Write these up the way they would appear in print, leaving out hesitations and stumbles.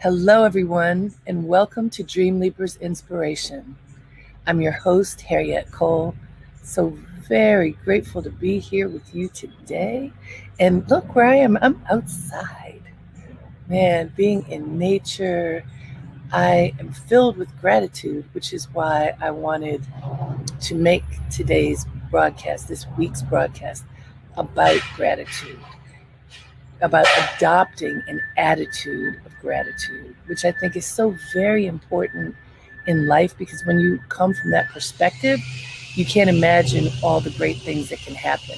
Hello, everyone, and welcome to Dreamleapers Inspiration. I'm your host, Harriet Cole. So very grateful to be here with you today. And look where I am. I'm outside. Man, being in nature, I am filled with gratitude, which is why I wanted to make today's broadcast, this week's broadcast, about gratitude, about adopting an attitude of gratitude, which I think is so very important in life because when you come from that perspective, you can't imagine all the great things that can happen.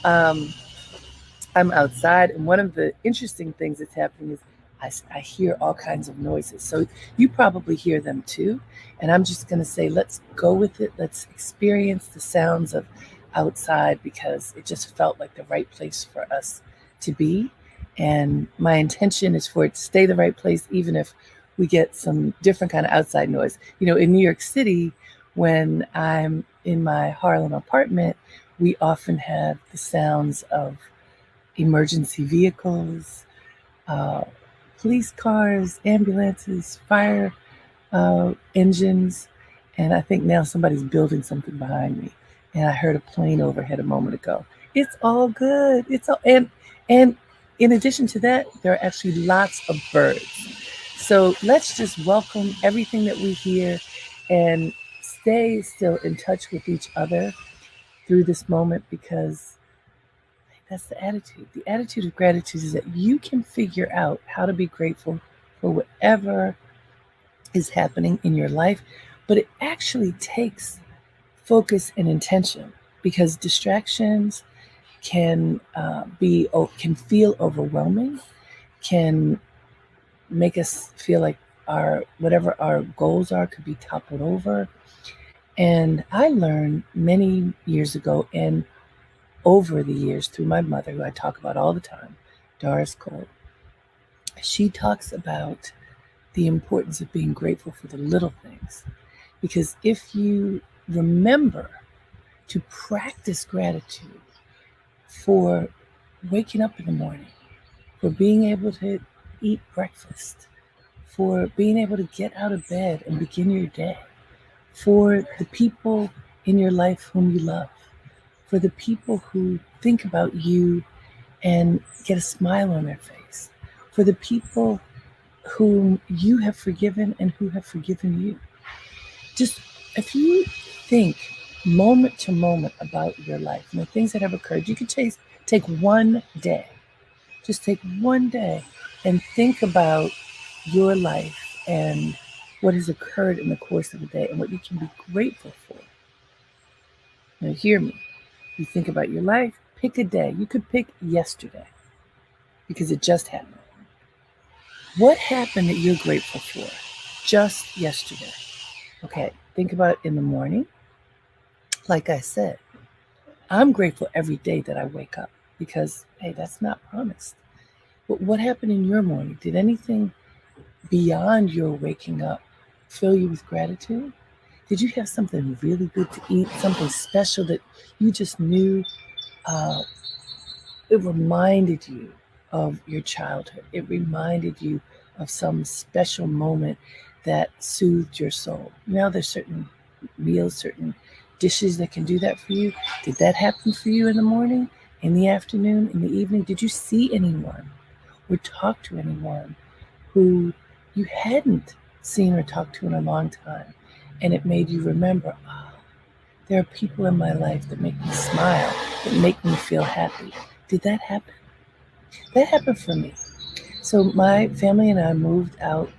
um, I'm outside, and one of the interesting things that's happening is I hear all kinds of noises. So you probably hear them too. And I'm just going to say, let's go with it. Let's experience the sounds of outside because it just felt like the right place for us to be. And my intention is for it to stay the right place, even if we get some different kind of outside noise. You know, in New York City, when I'm in my Harlem apartment, we often have the sounds of emergency vehicles, uh, police cars, ambulances, fire engines, and I think now somebody's building something behind me. And I heard a plane overhead a moment ago. It's all good. It's all and in addition to that, there are actually lots of birds. So let's just welcome everything that we hear and stay still in touch with each other through this moment because that's the attitude. The attitude of gratitude is that you can figure out how to be grateful for whatever is happening in your life, but it actually takes focus and intention because distractions can feel overwhelming, can make us feel like our whatever our goals are could be toppled over. And I learned many years ago and over the years through my mother, who I talk about all the time, Doris Cole. She talks about the importance of being grateful for the little things. Because if you remember to practice gratitude for waking up in the morning, for being able to eat breakfast, for being able to get out of bed and begin your day, for the people in your life whom you love, for the people who think about you and get a smile on their face, for the people whom you have forgiven and who have forgiven you. Just if you think moment to moment about your life and the things that have occurred, you could take one day, just take one day and think about your life and what has occurred in the course of the day and what you can be grateful for. Now, hear me. You think about your life, pick a day. You could pick yesterday because it just happened. What happened that you're grateful for just yesterday? Okay, think about it in the morning. Like I said, I'm grateful every day that I wake up because, hey, that's not promised. But what happened in your morning? Did anything beyond your waking up fill you with gratitude? Did you have something really good to eat, something special that you just knew uh, it reminded you of your childhood? It reminded you of some special moment that soothed your soul. Now there's certain meals, certain dishes that can do that for you. Did that happen for you in the morning, in the afternoon, in the evening? Did you see anyone or talk to anyone who you hadn't seen or talked to in a long time? And it made you remember, oh, there are people in my life that make me smile, that make me feel happy. Did that happen? That happened for me. So my family and I moved out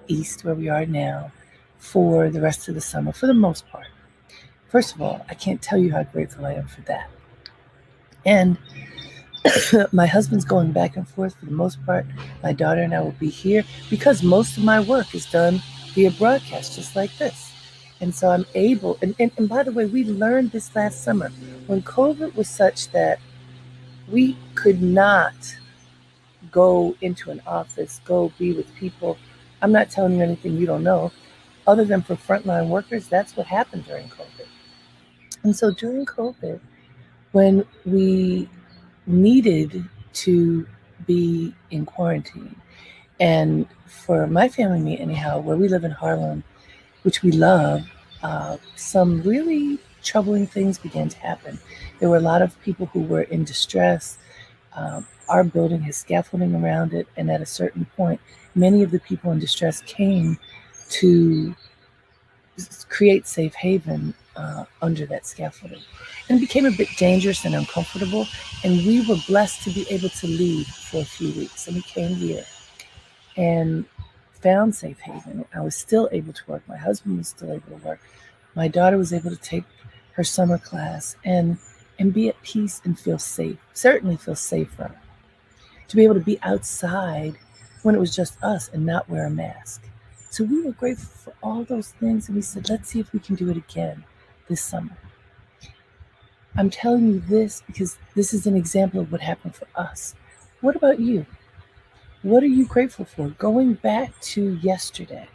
east where we are now for the rest of the summer, for the most part. First of all, I can't tell you how grateful I am for that. And my husband's going back and forth for the most part. My daughter and I will be here because most of my work is done via broadcast, just like this. And so I'm able, and by the way, we learned this last summer when COVID was such that we could not go into an office, go be with people. I'm not telling you anything you don't know. Other than for frontline workers, that's what happened during COVID. And so during COVID, when we needed to be in quarantine And for my family, anyhow, where we live in Harlem, which we love, some really troubling things began to happen. There were a lot of people who were in distress. Our building has scaffolding around it, and at a certain point, many of the people in distress came to create safe haven under that scaffolding. And it became a bit dangerous and uncomfortable, and we were blessed to be able to leave for a few weeks. And we came here and found safe haven. I was still able to work. My husband was still able to work. My daughter was able to take her summer class and be at peace and feel safe, certainly feel safer. To be able to be outside when it was just us and not wear a mask. So we were grateful for all those things, and we said, let's see if we can do it again this summer. I'm telling you this because this is an example of what happened for us. What about you? What are you grateful for? Going back to yesterday.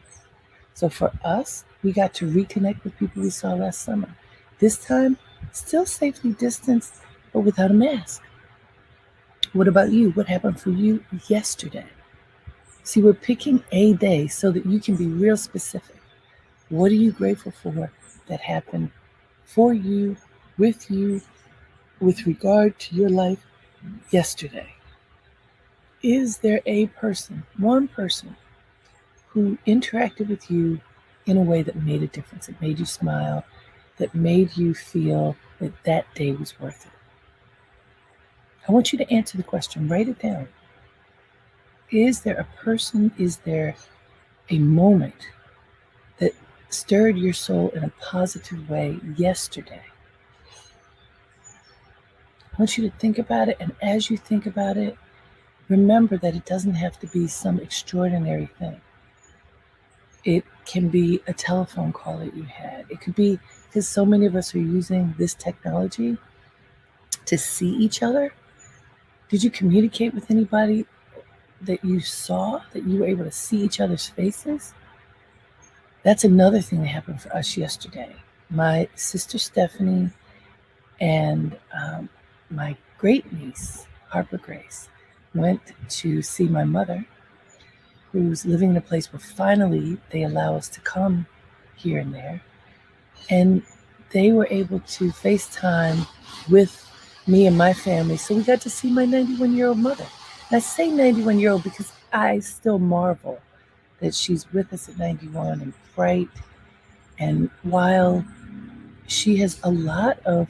So for us, we got to reconnect with people we saw last summer. This time, still safely distanced, but without a mask. What about you? What happened for you yesterday? See, we're picking a day so that you can be real specific. What are you grateful for that happened for you, with regard to your life yesterday? Is there a person, one person, who interacted with you in a way that made a difference, that made you smile, that made you feel that that day was worth it? I want you to answer the question. Write it down. Is there a person, is there a moment that stirred your soul in a positive way yesterday? I want you to think about it, and as you think about it, remember that it doesn't have to be some extraordinary thing. It can be a telephone call that you had. It could be because so many of us are using this technology to see each other. Did you communicate with anybody that you saw, that you were able to see each other's faces? That's another thing that happened for us yesterday. My sister Stephanie and my great niece, Harper Grace, went to see my mother, who's living in a place where finally they allow us to come here and there. And they were able to FaceTime with me and my family. So we got to see my 91-year-old mother. And I say 91-year-old because I still marvel that she's with us at 91 and bright. And while she has a lot of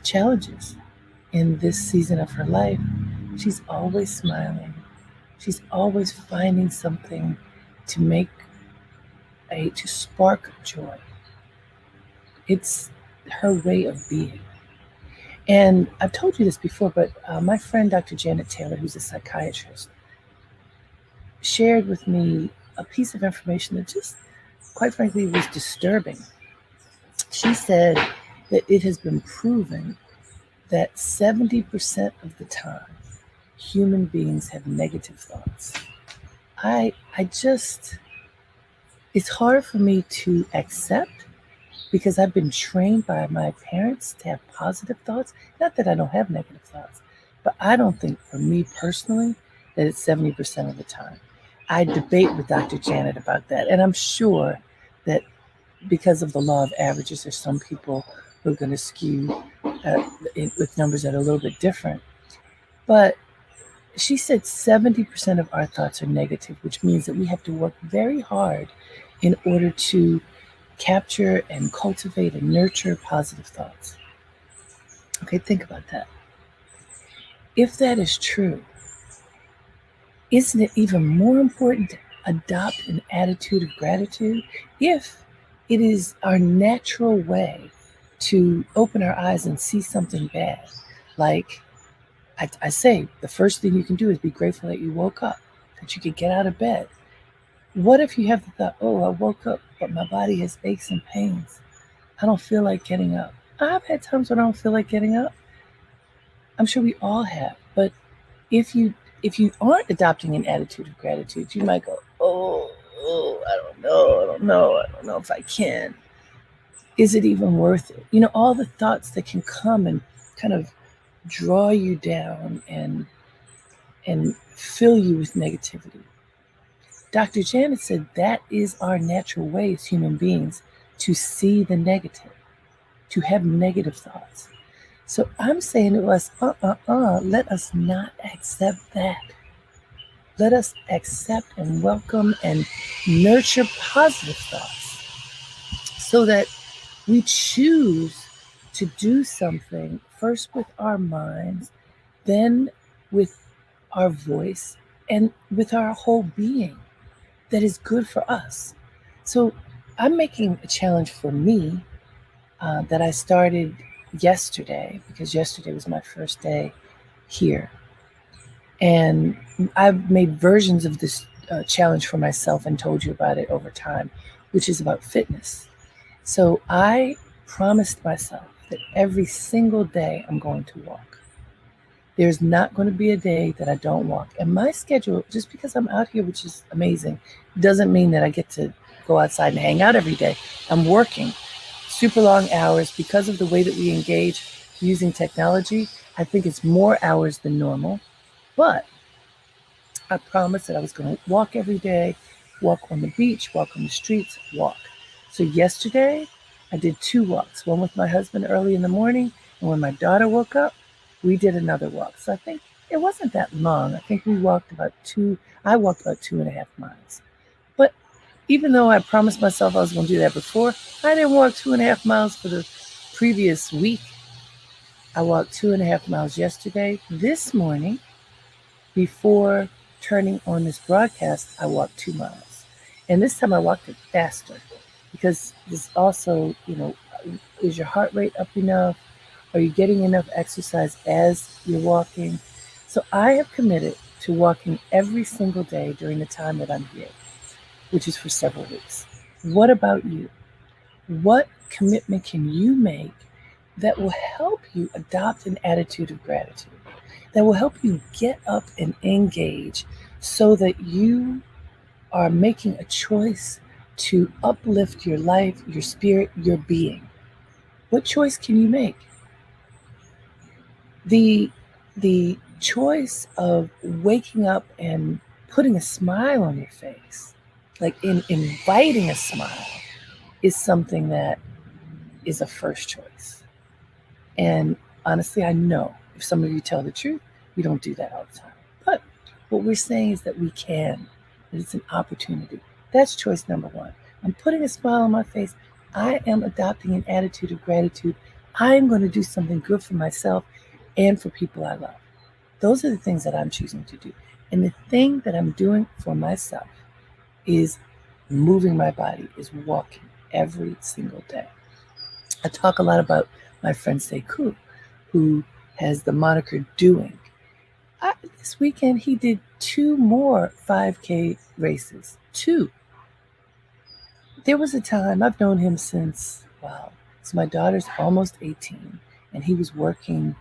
challenges in this season of her life, she's always smiling. She's always finding something to to spark joy. It's her way of being. And I've told you this before, but my friend, Dr. Janet Taylor, who's a psychiatrist, shared with me a piece of information that just, quite frankly, was disturbing. She said that it has been proven that 70% of the time, human beings have negative thoughts. It's hard for me to accept because I've been trained by my parents to have positive thoughts. Not that I don't have negative thoughts, but I don't think for me personally that it's 70% of the time. I debate with Dr. Janet about that, and I'm sure that because of the law of averages, there's some people who are going to skew with numbers that are a little bit different. But she said 70% of our thoughts are negative, which means that we have to work very hard in order to capture and cultivate and nurture positive thoughts. Okay, think about that. If that is true, isn't it even more important to adopt an attitude of gratitude if it is our natural way to open our eyes and see something bad? Like I say, the first thing you can do is be grateful that you woke up, that you could get out of bed. What if you have the thought, oh, I woke up, but my body has aches and pains. I don't feel like getting up. I've had times when I don't feel like getting up. I'm sure we all have. But if you aren't adopting an attitude of gratitude, you might go, oh, I don't know if I can. Is it even worth it? You know, all the thoughts that can come and kind of draw you down and fill you with negativity. Dr. Janet said that is our natural way as human beings to see the negative, to have negative thoughts. So I'm saying to us, let us not accept that. Let us accept and welcome and nurture positive thoughts so that we choose to do something first with our minds, then with our voice, and with our whole being that is good for us. So I'm making a challenge for me that I started yesterday, because yesterday was my first day here. And I've made versions of this challenge for myself and told you about it over time, which is about fitness. So I promised myself that every single day I'm going to walk. There's not going to be a day that I don't walk. And my schedule, just because I'm out here, which is amazing, doesn't mean that I get to go outside and hang out every day. I'm working super long hours because of the way that we engage using technology. I think it's more hours than normal, but I promised that I was going to walk every day, walk on the beach, walk on the streets, walk. So yesterday, I did 2 walks, one with my husband early in the morning, and when my daughter woke up, we did another walk. So I think it wasn't that long. I think I walked about 2.5 miles. But even though I promised myself I was going to do that before, I didn't walk 2.5 miles for the previous week. I walked 2.5 miles yesterday. This morning, before turning on this broadcast, I walked 2 miles. And this time I walked it faster because this also, is your heart rate up enough? Are you getting enough exercise as you're walking? So I have committed to walking every single day during the time that I'm here, which is for several weeks. What about you? What commitment can you make that will help you adopt an attitude of gratitude, that will help you get up and engage so that you are making a choice to uplift your life, your spirit, your being? What choice can you make? The choice of waking up and putting a smile on your face, like inviting a smile, is something that is a first choice. And honestly, I know if some of you tell the truth, we don't do that all the time. But what we're saying is that we can, that it's an opportunity. That's choice number 1. I'm putting a smile on my face. I am adopting an attitude of gratitude. I'm going to do something good for myself and for people I love. Those are the things that I'm choosing to do. And the thing that I'm doing for myself is moving my body, is walking every single day. I talk a lot about my friend Sekou, who has the moniker Doing. This weekend, he did 2 more 5K races. 2. There was a time, I've known him since, so my daughter's almost 18, and he was working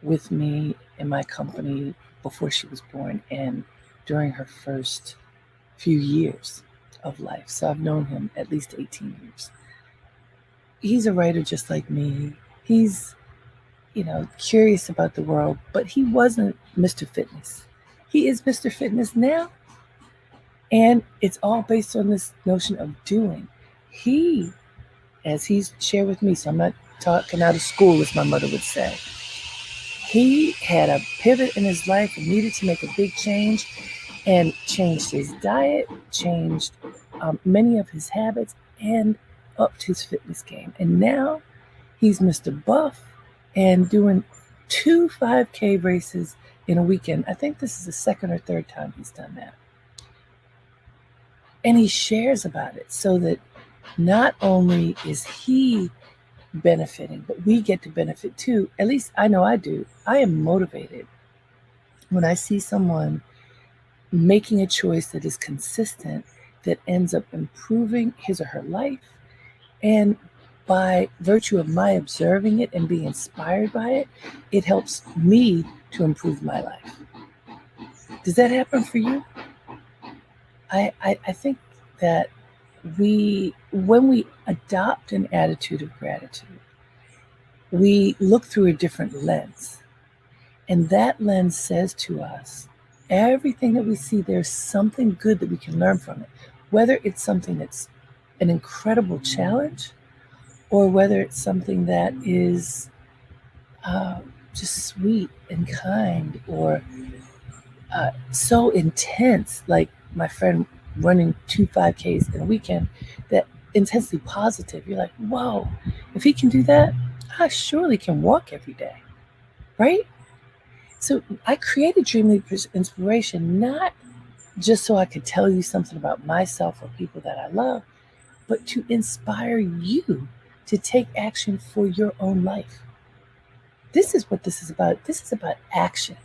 with me in my company before she was born and during her first few years of life. So I've known him at least 18 years. He's a writer just like me. He's, curious about the world, but he wasn't Mr. Fitness. He is Mr. Fitness now. And it's all based on this notion of doing. He, as he's shared with me, so I'm not talking out of school, as my mother would say, he had a pivot in his life and needed to make a big change, and changed his diet, changed many of his habits, and upped his fitness game. And now he's Mr. Buff and doing 2 5K races in a weekend. I think this is the second or third time he's done that. And he shares about it so that not only is he benefiting, but we get to benefit too. At least I know I do. I am motivated when I see someone making a choice that is consistent, that ends up improving his or her life. And by virtue of my observing it and being inspired by it, it helps me to improve my life. Does that happen for you? I think that when we adopt an attitude of gratitude, we look through a different lens. And that lens says to us, everything that we see, there's something good that we can learn from it. Whether it's something that's an incredible challenge or whether it's something that is just sweet and kind or so intense, like my friend running 2 5Ks in a weekend, that intensely positive. You're like, whoa, if he can do that, I surely can walk every day, right? So I created Dreamleapers Inspiration not just so I could tell you something about myself or people that I love, but to inspire you to take action for your own life. This is what this is about. This is about action.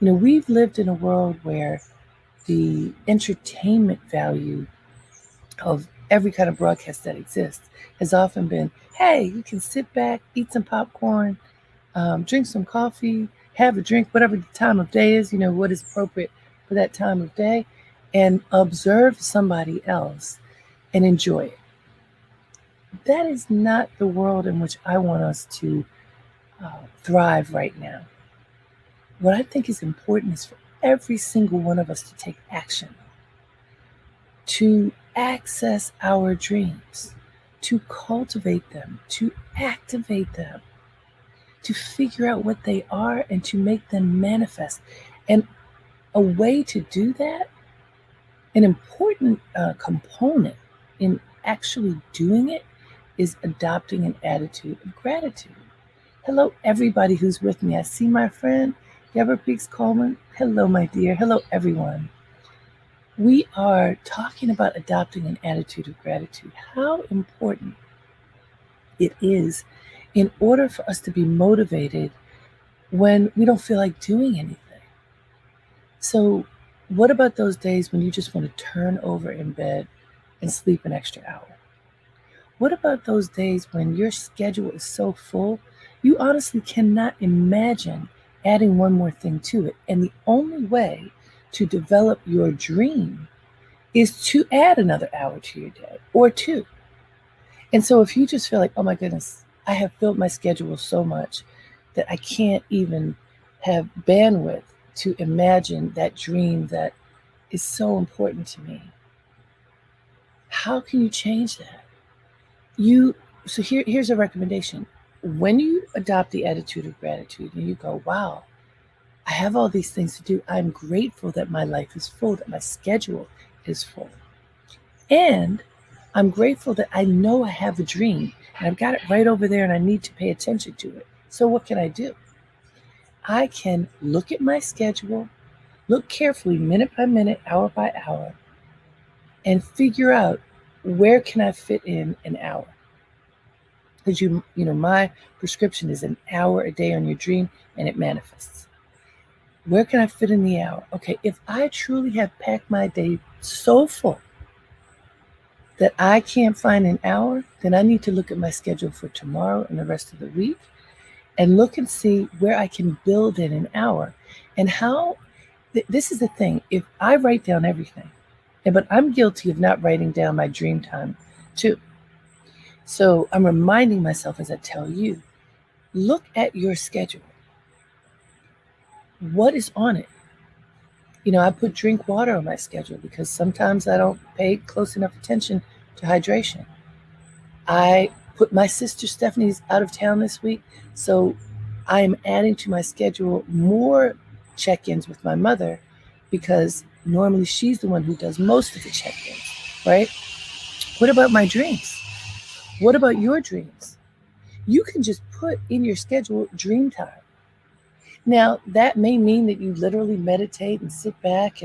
We've lived in a world where the entertainment value of every kind of broadcast that exists has often been, hey, you can sit back, eat some popcorn, drink some coffee, have a drink, whatever the time of day is, what is appropriate for that time of day, and observe somebody else and enjoy it. That is not the world in which I want us to thrive right now. What I think is important is for every single one of us to take action, to access our dreams, to cultivate them, to activate them, to figure out what they are and to make them manifest. And a way to do that, an important component in actually doing it, is adopting an attitude of gratitude. Hello, everybody who's with me. I see my friend, Deborah Peaks Coleman. Hello, my dear. Hello, everyone. We are talking about adopting an attitude of gratitude. How important it is in order for us to be motivated when we don't feel like doing anything. So, what about those days when you just want to turn over in bed and sleep an extra hour? What about those days when your schedule is so full, you honestly cannot imagine adding one more thing to it? And the only way to develop your dream is to add another hour to your day or two. And so if you just feel like, oh my goodness, I have filled my schedule so much that I can't even have bandwidth to imagine that dream that is so important to me, how can you change that? Here's a recommendation. When you adopt the attitude of gratitude and you go, wow, I have all these things to do. I'm grateful that my life is full, that my schedule is full. And I'm grateful that I know I have a dream and I've got it right over there and I need to pay attention to it. So what can I do? I can look at my schedule, look carefully, minute by minute, hour by hour, and figure out where can I fit in an hour. Because my prescription is an hour a day on your dream and it manifests. Where can I fit in the hour? Okay, if I truly have packed my day so full that I can't find an hour, then I need to look at my schedule for tomorrow and the rest of the week and look and see where I can build in an hour. And this is the thing, if I write down everything, but I'm guilty of not writing down my dream time too. So I'm reminding myself as I tell you, look at your schedule. What is on it? I put drink water on my schedule because sometimes I don't pay close enough attention to hydration. I put my sister Stephanie's out of town this week, so I am adding to my schedule more check-ins with my mother because normally she's the one who does most of the check-ins, right? What about my dreams? What about your dreams? You can just put in your schedule dream time. Now, that may mean that you literally meditate and sit back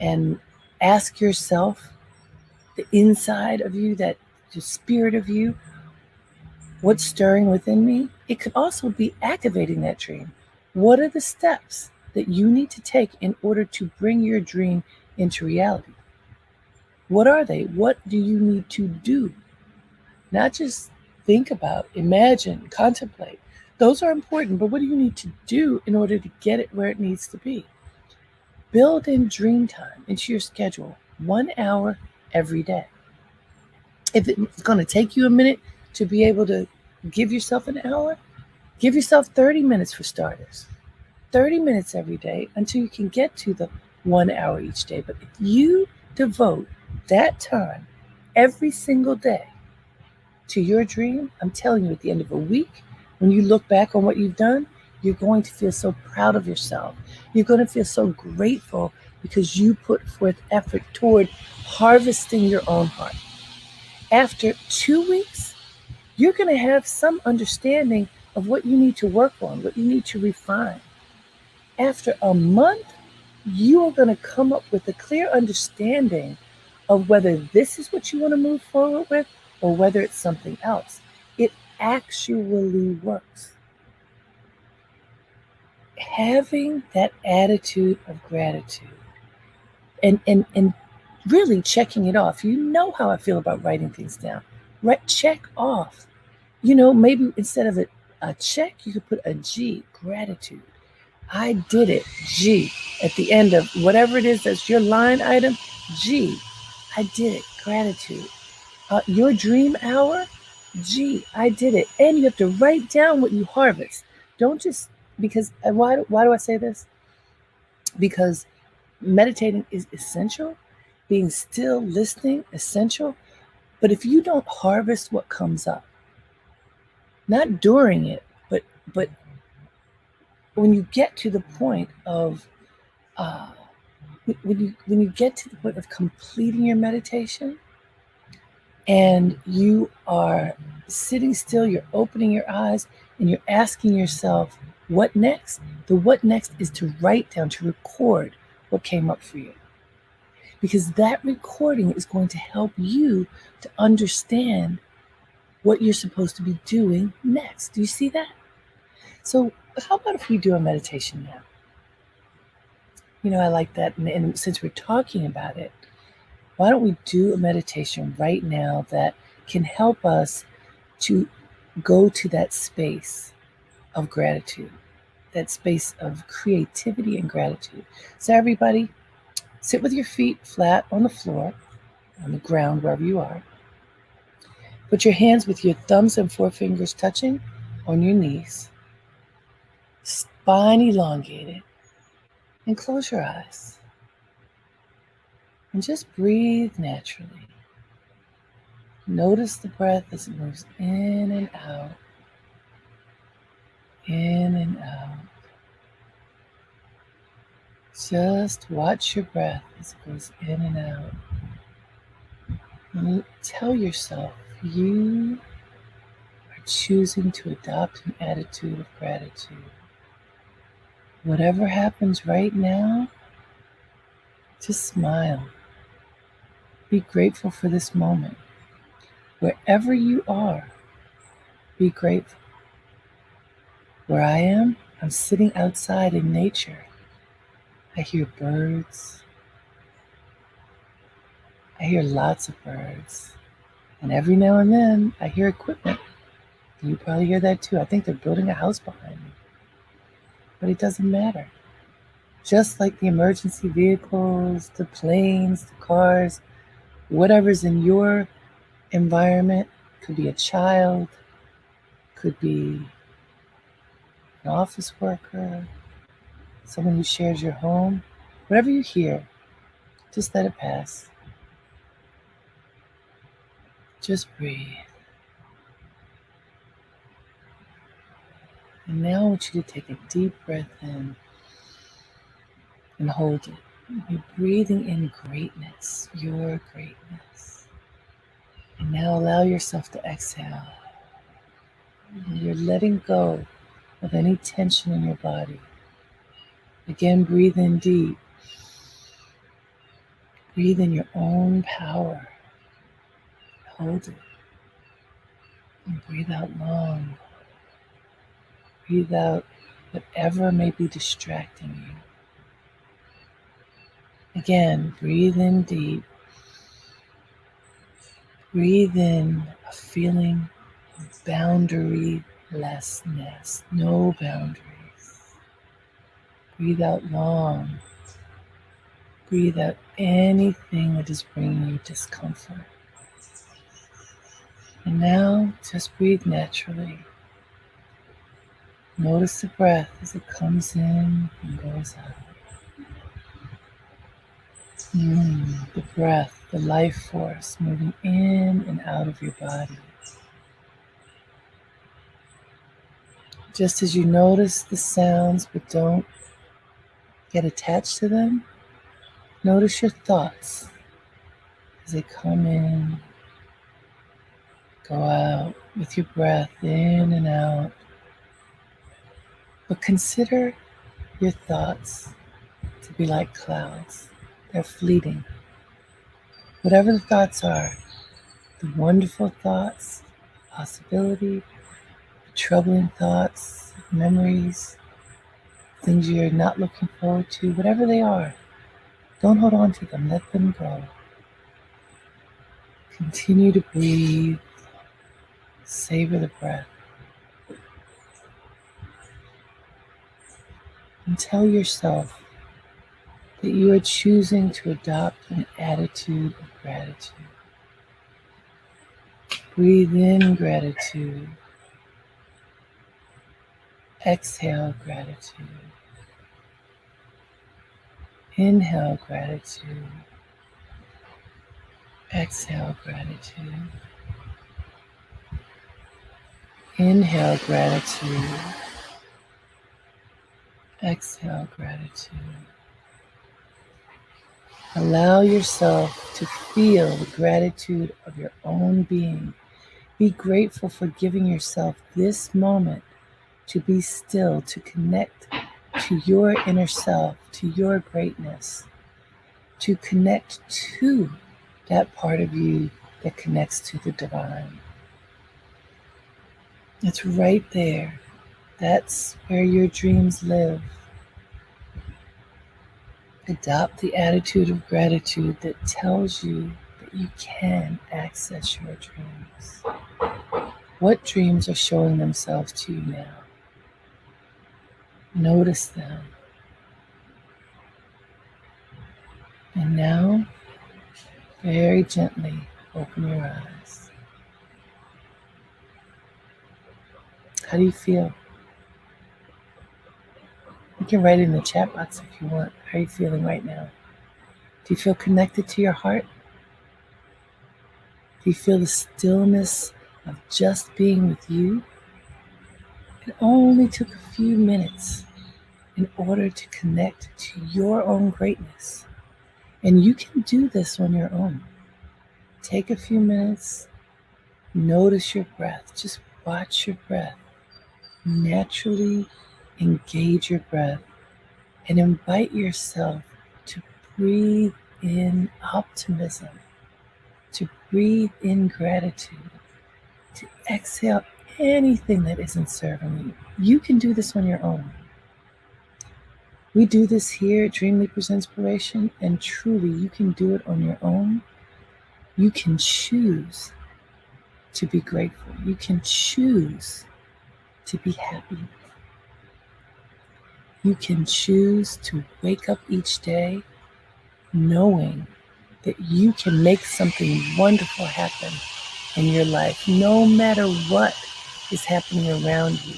and ask yourself, the inside of you, that the spirit of you, what's stirring within me? It could also be activating that dream. What are the steps that you need to take in order to bring your dream into reality? What are they? What do you need to do? Not just think about, imagine, contemplate. Those are important, but what do you need to do in order to get it where it needs to be? Build in dream time into your schedule, 1 hour every day. If it's going to take you a minute to be able to give yourself an hour, give yourself 30 minutes for starters. 30 minutes every day until you can get to the 1 hour each day. But if you devote that time every single day to your dream, I'm telling you, at the end of a week, when you look back on what you've done, you're going to feel so proud of yourself. You're going to feel so grateful because you put forth effort toward harvesting your own heart. After 2 weeks, you're going to have some understanding of what you need to work on, what you need to refine. After a month, you are going to come up with a clear understanding of whether this is what you want to move forward with or whether it's something else. It actually works. Having that attitude of gratitude and really checking it off. You know how I feel about writing things down. Right, check off. Maybe instead of a check, you could put a G, gratitude. I did it, G. At the end of whatever it is that's your line item, G. I did it, gratitude. Your dream hour, G. I did it. And you have to write down what you harvest. Don't just, because, why do I say this? Because meditating is essential. Being still, listening, essential. But if you don't harvest what comes up, not during it, but when you get to the point of when you get to the point of completing your meditation and you are sitting still, you're opening your eyes and you're asking yourself, what next? The what next is to write down, to record what came up for you. Because that recording is going to help you to understand what you're supposed to be doing next. Do you see that? So how about if we do a meditation now? I like that. And since we're talking about it, why don't we do a meditation right now that can help us to go to that space of gratitude, that space of creativity and gratitude. So everybody, sit with your feet flat on the floor, on the ground, wherever you are. Put your hands with your thumbs and forefingers touching on your knees. Spine elongated. And close your eyes. And just breathe naturally. Notice the breath as it moves in and out. In and out. Just watch your breath as it goes in and out. And tell yourself you are choosing to adopt an attitude of gratitude. Whatever happens right now, just smile. Be grateful for this moment. Wherever you are, be grateful. Where I am, I'm sitting outside in nature. I hear birds. I hear lots of birds. And every now and then, I hear equipment. You probably hear that too. I think they're building a house behind me. But it doesn't matter. Just like the emergency vehicles, the planes, the cars, whatever's in your environment, could be a child, could be an office worker, someone who shares your home. Whatever you hear, just let it pass. Just breathe. And now I want you to take a deep breath in and hold it. You're breathing in greatness, your greatness. And now allow yourself to exhale. You're letting go of any tension in your body. Again, breathe in deep. Breathe in your own power. Hold it. And breathe out long. Breathe out whatever may be distracting you. Again, breathe in deep. Breathe in a feeling of boundarylessness, no boundaries. Breathe out long. Breathe out anything that is bringing you discomfort. And now just breathe naturally. Notice the breath as it comes in and goes out. The breath, the life force moving in and out of your body. Just as you notice the sounds but don't get attached to them, notice your thoughts as they come in, go out with your breath in and out. But consider your thoughts to be like clouds. They're fleeting. Whatever the thoughts are, the wonderful thoughts, possibility, the troubling thoughts, memories, things you're not looking forward to, whatever they are, don't hold on to them. Let them go. Continue to breathe. Savor the breath. And tell yourself that you are choosing to adopt an attitude of gratitude. Breathe in gratitude. Exhale gratitude. Inhale gratitude. Exhale gratitude. Inhale gratitude. Exhale gratitude. Allow yourself to feel the gratitude of your own being. Be grateful for giving yourself this moment to be still, to connect to your inner self, to your greatness, to connect to that part of you that connects to the divine. It's right there. That's where your dreams live. Adopt the attitude of gratitude that tells you that you can access your dreams. What dreams are showing themselves to you now? Notice them. And now, very gently open your eyes. How do you feel? You can write it in the chat box if you want. How are you feeling right now? Do you feel connected to your heart? Do you feel the stillness of just being with you? It only took a few minutes in order to connect to your own greatness. And you can do this on your own. Take a few minutes, notice your breath. Just watch your breath. Naturally engage your breath and invite yourself to breathe in optimism, to breathe in gratitude, to exhale anything that isn't serving you. You can do this on your own. We do this here at Dreamleapers Inspiration, and truly you can do it on your own. You can choose to be grateful. You can choose to be happy. You can choose to wake up each day knowing that you can make something wonderful happen in your life, no matter what is happening around you.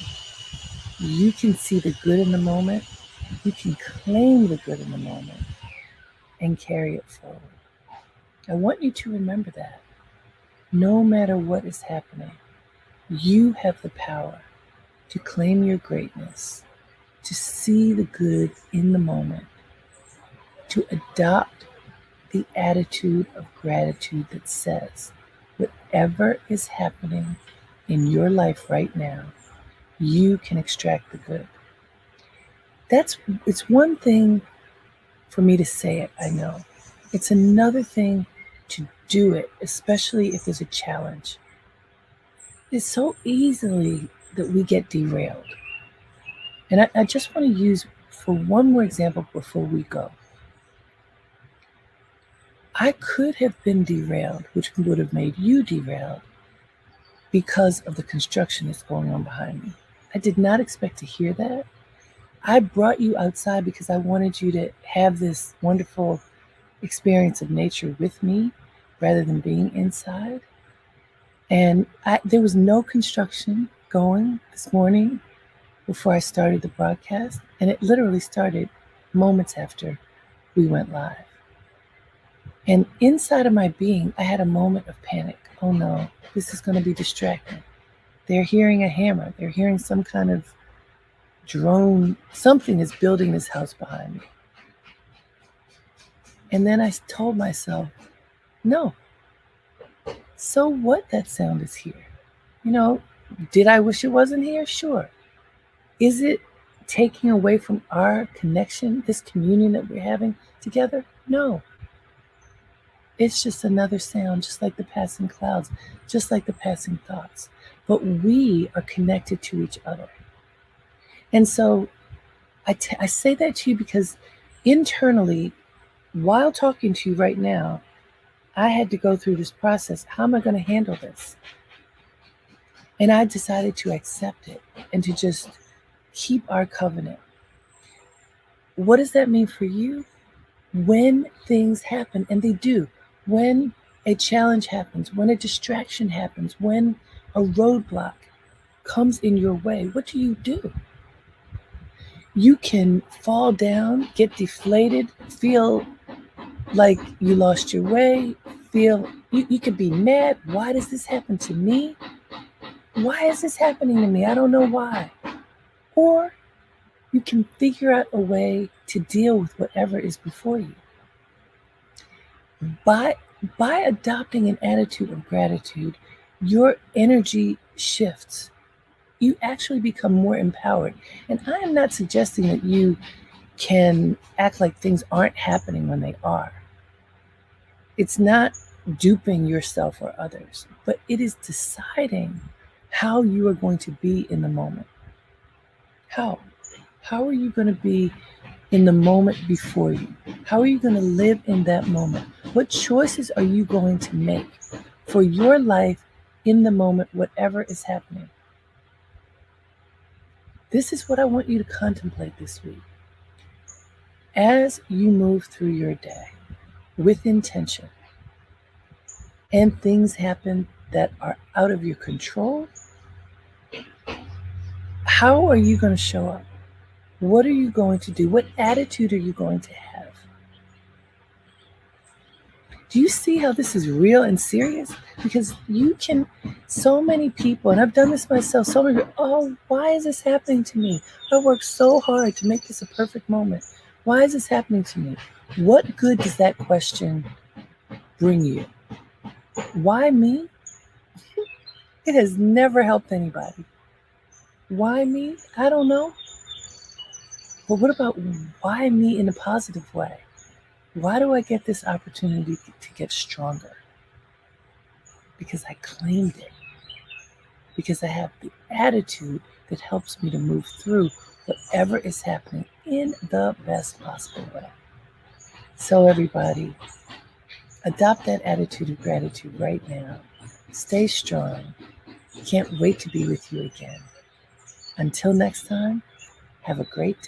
You can see the good in the moment. You can claim the good in the moment and carry it forward. I want you to remember that. No matter what is happening, you have the power to claim your greatness, to see the good in the moment, to adopt the attitude of gratitude that says, whatever is happening in your life right now, you can extract the good. It's one thing for me to say it, I know. It's another thing to do it, especially if there's a challenge. It's so easily that we get derailed. And I just want to use for one more example before we go. I could have been derailed, which would have made you derailed because of the construction that's going on behind me. I did not expect to hear that. I brought you outside because I wanted you to have this wonderful experience of nature with me rather than being inside. And there was no construction going this morning. before I started the broadcast, and it literally started moments after we went live. And inside of my being, I had a moment of panic. Oh no, this is going to be distracting. They're hearing a hammer. They're hearing some kind of drone. Something is building this house behind me. And then I told myself, no, so what that sound is here? Did I wish it wasn't here? Sure. Is it taking away from our connection, this communion that we're having together? No. It's just another sound, just like the passing clouds, just like the passing thoughts. But we are connected to each other. And so I say that to you because internally, while talking to you right now, I had to go through this process. How am I going to handle this? And I decided to accept it and to just keep our covenant. What does that mean for you? When things happen, and they do, when a challenge happens, when a distraction happens, when a roadblock comes in your way, what do? You can fall down, get deflated, feel like you lost your way, you could be mad. Why does this happen to me? Why is this happening to me? I don't know why. Or you can figure out a way to deal with whatever is before you. By adopting an attitude of gratitude, your energy shifts. You actually become more empowered. And I am not suggesting that you can act like things aren't happening when they are. It's not duping yourself or others, but it is deciding how you are going to be in the moment. How? How are you going to be in the moment before you? How are you going to live in that moment? What choices are you going to make for your life in the moment, whatever is happening? This is what I want you to contemplate this week. As you move through your day with intention and things happen that are out of your control, how are you going to show up? What are you going to do? What attitude are you going to have? Do you see how this is real and serious? Because so many people, and I've done this myself, so many people, oh, why is this happening to me? I worked so hard to make this a perfect moment. Why is this happening to me? What good does that question bring you? Why me? It has never helped anybody. Why me? I don't know. But what about why me in a positive way? Why do I get this opportunity to get stronger? Because I claimed it. Because I have the attitude that helps me to move through whatever is happening in the best possible way. So everybody, adopt that attitude of gratitude right now. Stay strong. Can't wait to be with you again. Until next time, have a great day.